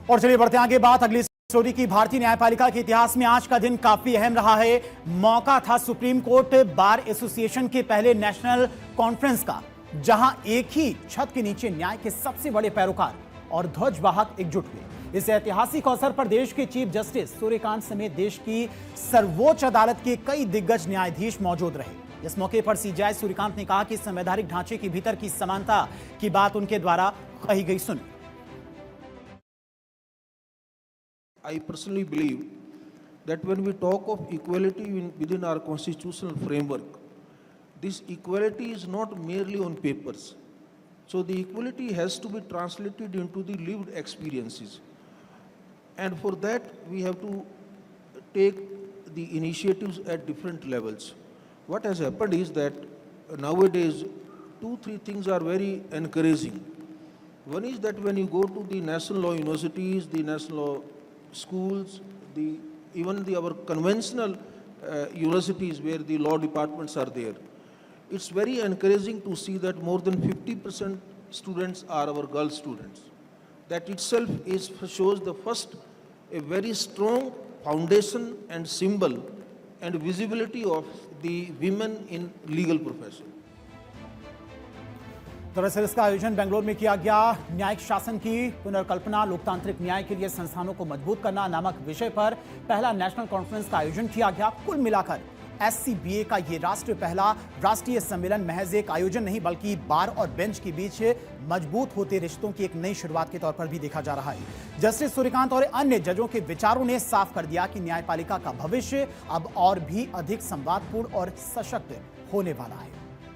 और चलिए बढ़ते आगे बात अगली स्टोरी की। भारतीय न्यायपालिका के इतिहास में आज का दिन काफी अहम रहा है। मौका था सुप्रीम कोर्ट बार एसोसिएशन के पहले नेशनल कॉन्फ्रेंस का, जहां एक ही छत के नीचे न्याय के सबसे बड़े पैरोकार और ध्वजवाहक एकजुट हुए। इस ऐतिहासिक अवसर पर देश के चीफ जस्टिस सूर्यकांत समेत देश की सर्वोच्च अदालत के कई दिग्गज न्यायाधीश मौजूद रहे। इस मौके पर सीजेआई सूर्यकांत ने कहा कि संवैधानिक ढांचे के भीतर की समानता की बात उनके द्वारा कही गई सुनी। I personally believe that when we talk of equality within our constitutional framework, this equality is not merely on papers. So the equality has to be translated into the lived experiences. And for that, we have to take the initiatives at different levels. What has happened is that nowadays, 2-3 things are very encouraging. One is that when you go to the national law universities, the national law schools, even our conventional universities where the law departments are there, it's very encouraging to see that more than 50% students are our girl students. That itself shows a very strong foundation and symbol and visibility of the women in legal profession. दरअसल इसका आयोजन बेंगलुरु में किया गया। न्यायिक शासन की पुनर्कल्पना, लोकतांत्रिक न्याय के लिए संस्थानों को मजबूत करना नामक विषय पर पहला नेशनल कॉन्फ्रेंस का आयोजन किया गया। कुल मिलाकर एससीबीए का ये पहला राष्ट्रीय सम्मेलन महज एक आयोजन नहीं, बल्कि बार और बेंच के बीच मजबूत होते रिश्तों की एक नई शुरुआत के तौर पर भी देखा जा रहा है। जस्टिस सूर्यकांत और अन्य जजों के विचारों ने साफ कर दिया कि न्यायपालिका का भविष्य अब और भी अधिक संवादपूर्ण और सशक्त होने वाला है।